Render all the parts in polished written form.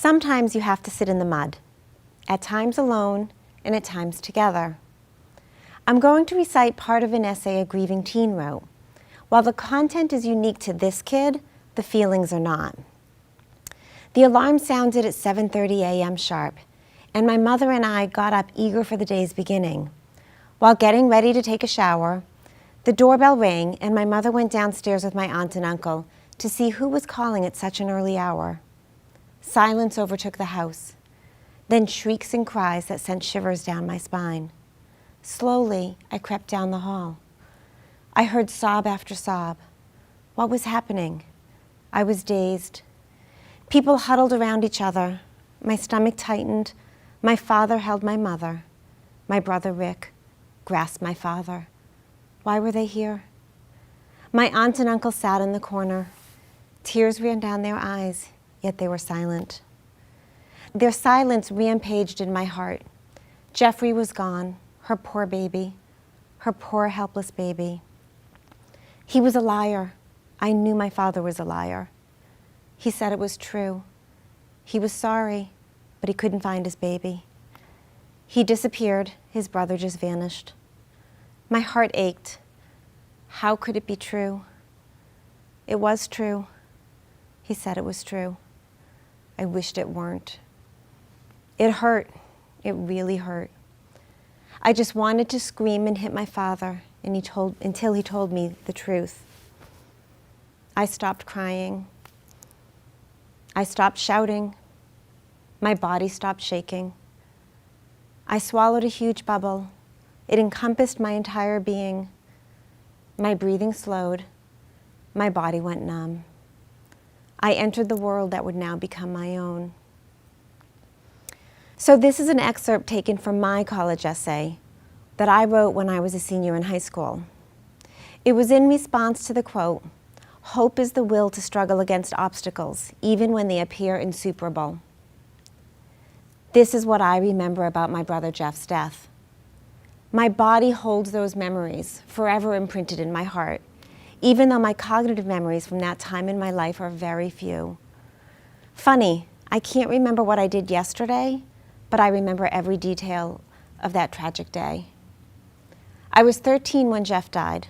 Sometimes you have to sit in the mud, at times alone and at times together. I'm going to recite part of an essay a grieving teen wrote. While the content is unique to this kid, the feelings are not. The alarm sounded at 7:30 a.m. sharp, and my mother and I got up eager for the day's beginning. While getting ready to take a shower, the doorbell rang and my mother went downstairs with my aunt and uncle to see who was calling at such an early hour. Silence overtook the house, then shrieks and cries that sent shivers down my spine. Slowly, I crept down the hall. I heard sob after sob. What was happening? I was dazed. People huddled around each other. My stomach tightened. My father held my mother. My brother Rick grasped my father. Why were they here? My aunt and uncle sat in the corner. Tears ran down their eyes, yet they were silent. Their silence rampaged in my heart. Jeffrey was gone, her poor baby, her poor helpless baby. He was a liar. I knew my father was a liar. He said it was true. He was sorry, but he couldn't find his baby. He disappeared. His brother just vanished. My heart ached. How could it be true? It was true. He said it was true. I wished it weren't. It hurt. It really hurt. I just wanted to scream and hit my father until he told me the truth. I stopped crying. I stopped shouting. My body stopped shaking. I swallowed a huge bubble. It encompassed my entire being. My breathing slowed. My body went numb. I entered the world that would now become my own. So this is an excerpt taken from my college essay that I wrote when I was a senior in high school. It was in response to the quote, "Hope is the will to struggle against obstacles, even when they appear insuperable." This is what I remember about my brother Jeff's death. My body holds those memories, forever imprinted in my heart, even though my cognitive memories from that time in my life are very few. Funny, I can't remember what I did yesterday, but I remember every detail of that tragic day. I was 13 when Jeff died.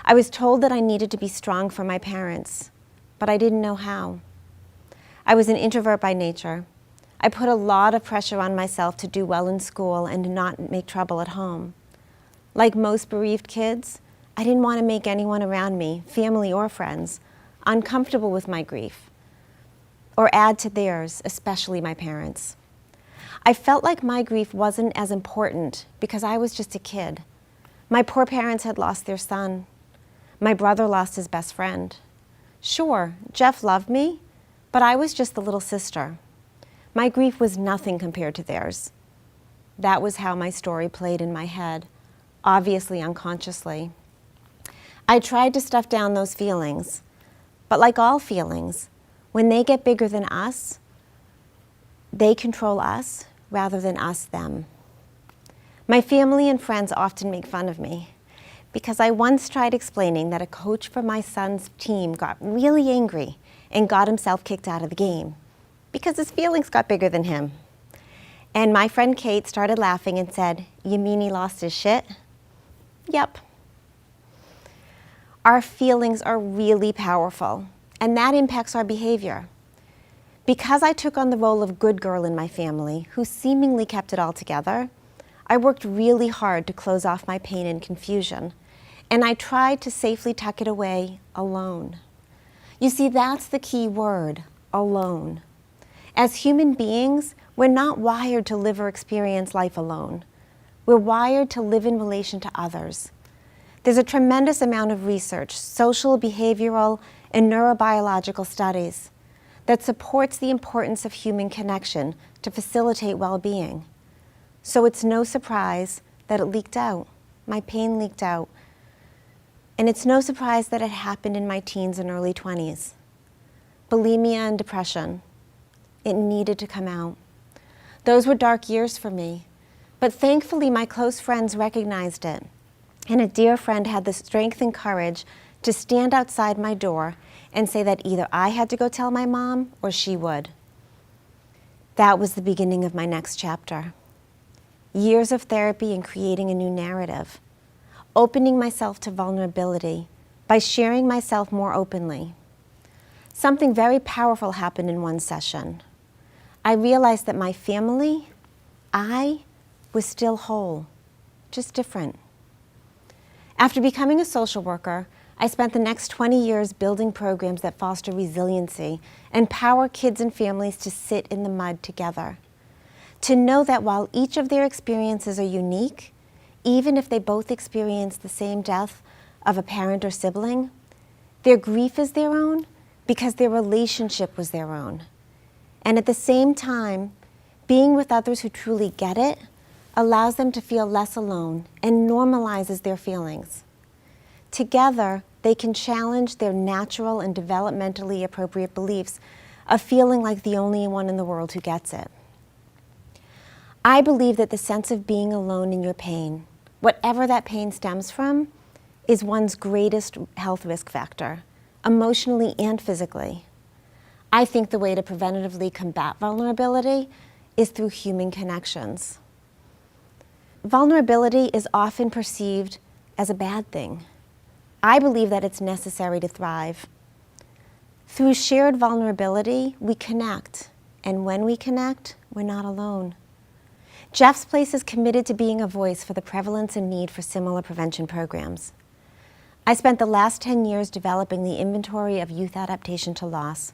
I was told that I needed to be strong for my parents, but I didn't know how. I was an introvert by nature. I put a lot of pressure on myself to do well in school and to not make trouble at home. Like most bereaved kids, I didn't want to make anyone around me, family or friends, uncomfortable with my grief or add to theirs, especially my parents. I felt like my grief wasn't as important because I was just a kid. My poor parents had lost their son. My brother lost his best friend. Sure, Jeff loved me, but I was just the little sister. My grief was nothing compared to theirs. That was how my story played in my head, obviously unconsciously. I tried to stuff down those feelings, but like all feelings, when they get bigger than us, they control us rather than us them. My family and friends often make fun of me because I once tried explaining that a coach for my son's team got really angry and got himself kicked out of the game because his feelings got bigger than him. And my friend Kate started laughing and said, "You mean he lost his shit?" Yep. Our feelings are really powerful, and that impacts our behavior. Because I took on the role of good girl in my family, who seemingly kept it all together, I worked really hard to close off my pain and confusion, and I tried to safely tuck it away alone. You see, that's the key word, alone. As human beings, we're not wired to live or experience life alone. We're wired to live in relation to others. There's a tremendous amount of research, social, behavioral, and neurobiological studies that supports the importance of human connection to facilitate well-being. So it's no surprise that it leaked out. My pain leaked out. And it's no surprise that it happened in my teens and early 20s. Bulimia and depression. It needed to come out. Those were dark years for me, but thankfully my close friends recognized it, and a dear friend had the strength and courage to stand outside my door and say that either I had to go tell my mom or she would. That was the beginning of my next chapter. Years of therapy and creating a new narrative, opening myself to vulnerability by sharing myself more openly. Something very powerful happened in one session. I realized that my family, I, was still whole, just different. After becoming a social worker, I spent the next 20 years building programs that foster resiliency, empower kids and families to sit in the mud together. To know that while each of their experiences are unique, even if they both experience the same death of a parent or sibling, their grief is their own because their relationship was their own. And at the same time, being with others who truly get it allows them to feel less alone and normalizes their feelings. Together, they can challenge their natural and developmentally appropriate beliefs of feeling like the only one in the world who gets it. I believe that the sense of being alone in your pain, whatever that pain stems from, is one's greatest health risk factor, emotionally and physically. I think the way to preventatively combat vulnerability is through human connections. Vulnerability is often perceived as a bad thing. I believe that it's necessary to thrive. Through shared vulnerability, we connect, and when we connect, we're not alone. Jeff's Place is committed to being a voice for the prevalence and need for similar prevention programs. I spent the last 10 years developing the Inventory of Youth Adaptation to Loss,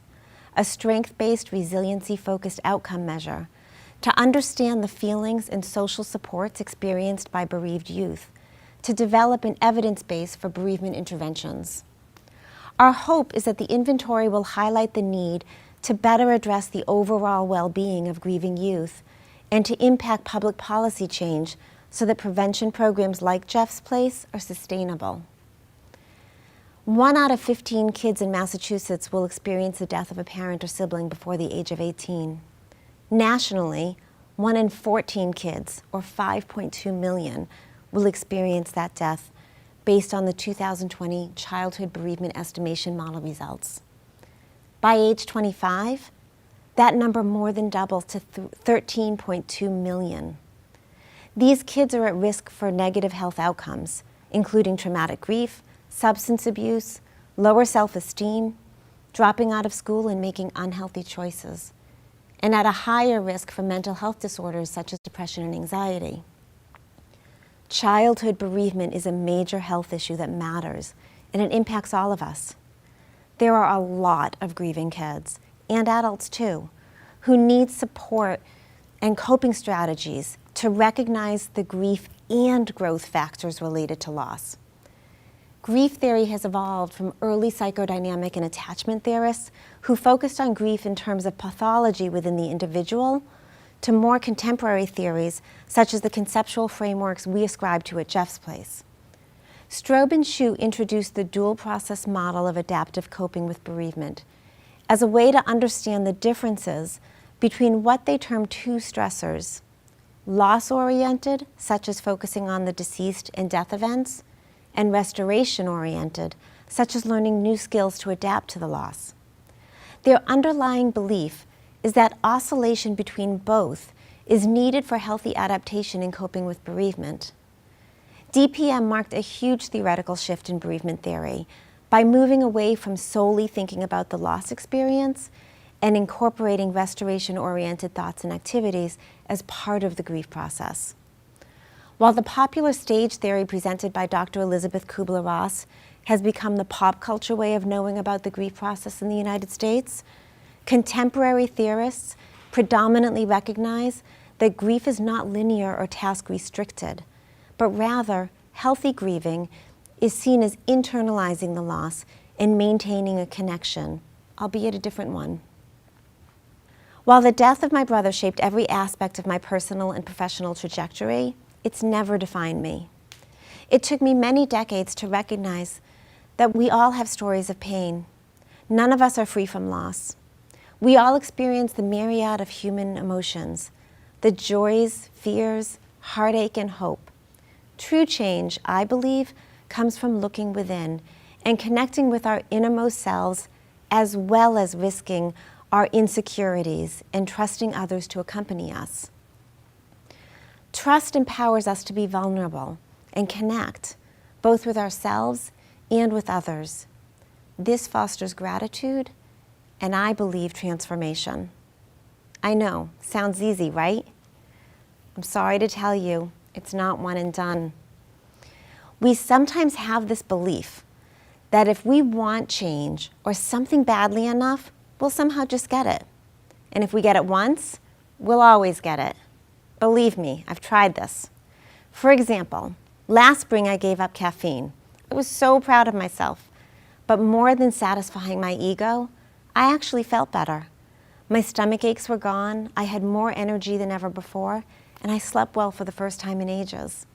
a strength-based, resiliency-focused outcome measure to understand the feelings and social supports experienced by bereaved youth, to develop an evidence base for bereavement interventions. Our hope is that the inventory will highlight the need to better address the overall well-being of grieving youth and to impact public policy change so that prevention programs like Jeff's Place are sustainable. 1 out of 15 kids in Massachusetts will experience the death of a parent or sibling before the age of 18. Nationally, 1 in 14 kids, or 5.2 million, will experience that death based on the 2020 Childhood Bereavement Estimation Model results. By age 25, that number more than doubles to 13.2 million. These kids are at risk for negative health outcomes, including traumatic grief, substance abuse, lower self-esteem, dropping out of school and making unhealthy choices, and at a higher risk for mental health disorders such as depression and anxiety. Childhood bereavement is a major health issue that matters, and it impacts all of us. There are a lot of grieving kids, and adults too, who need support and coping strategies to recognize the grief and growth factors related to loss. Grief theory has evolved from early psychodynamic and attachment theorists who focused on grief in terms of pathology within the individual to more contemporary theories such as the conceptual frameworks we ascribe to at Jeff's Place. Strobe and Shue introduced the dual process model of adaptive coping with bereavement as a way to understand the differences between what they term two stressors, loss-oriented, such as focusing on the deceased and death events, and restoration-oriented, such as learning new skills to adapt to the loss. Their underlying belief is that oscillation between both is needed for healthy adaptation in coping with bereavement. DPM marked a huge theoretical shift in bereavement theory by moving away from solely thinking about the loss experience and incorporating restoration-oriented thoughts and activities as part of the grief process. While the popular stage theory presented by Dr. Elizabeth Kubler-Ross has become the pop culture way of knowing about the grief process in the United States, contemporary theorists predominantly recognize that grief is not linear or task-restricted, but rather healthy grieving is seen as internalizing the loss and maintaining a connection, albeit a different one. While the death of my brother shaped every aspect of my personal and professional trajectory, it's never defined me. It took me many decades to recognize that we all have stories of pain. None of us are free from loss. We all experience the myriad of human emotions, the joys, fears, heartache, and hope. True change, I believe, comes from looking within and connecting with our innermost selves, as well as risking our insecurities, and trusting others to accompany us. Trust empowers us to be vulnerable and connect, both with ourselves and with others. This fosters gratitude and, I believe, transformation. I know, sounds easy, right? I'm sorry to tell you, it's not one and done. We sometimes have this belief that if we want change or something badly enough, we'll somehow just get it. And if we get it once, we'll always get it. Believe me, I've tried this. For example, last spring I gave up caffeine. I was so proud of myself. But more than satisfying my ego, I actually felt better. My stomach aches were gone, I had more energy than ever before, and I slept well for the first time in ages.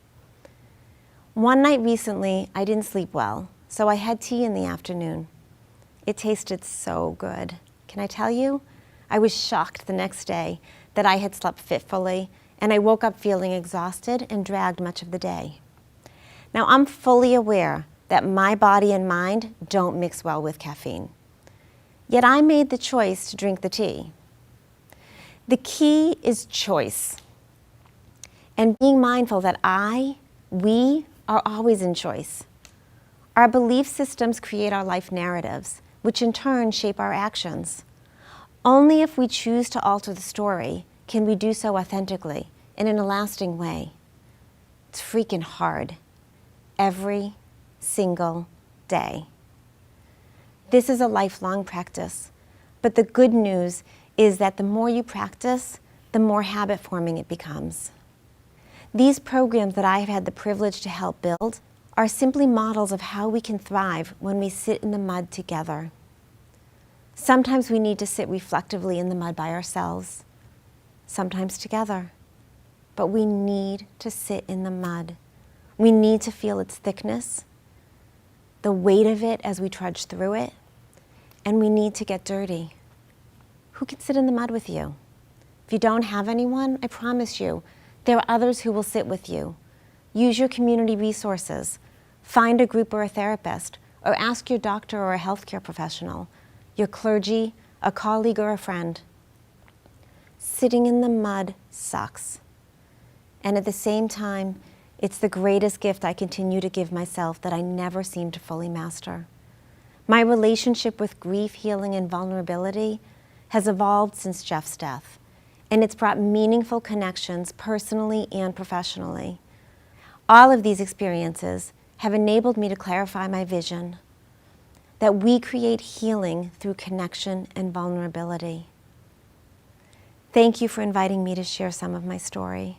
One night recently, I didn't sleep well, so I had tea in the afternoon. It tasted so good. Can I tell you? I was shocked the next day that I had slept fitfully, and I woke up feeling exhausted and dragged much of the day. Now, I'm fully aware that my body and mind don't mix well with caffeine. Yet I made the choice to drink the tea. The key is choice, and being mindful that we are always in choice. Our belief systems create our life narratives, which in turn shape our actions. Only if we choose to alter the story can we do so authentically and in a lasting way. It's freaking hard. Every single day. This is a lifelong practice, but the good news is that the more you practice, the more habit forming it becomes. These programs that I have had the privilege to help build are simply models of how we can thrive when we sit in the mud together. Sometimes we need to sit reflectively in the mud by ourselves, sometimes together, but we need to sit in the mud. We need to feel its thickness, the weight of it as we trudge through it, and we need to get dirty. Who can sit in the mud with you? If you don't have anyone, I promise you, there are others who will sit with you. Use your community resources. Find a group or a therapist, or ask your doctor or a healthcare professional, your clergy, a colleague or a friend. Sitting in the mud sucks. And at the same time, it's the greatest gift I continue to give myself that I never seem to fully master. My relationship with grief, healing, and vulnerability has evolved since Jeff's death, and it's brought meaningful connections personally and professionally. All of these experiences have enabled me to clarify my vision that we create healing through connection and vulnerability. Thank you for inviting me to share some of my story.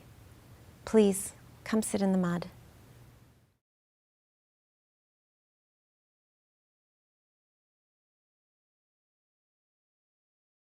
Please, come sit in the mud.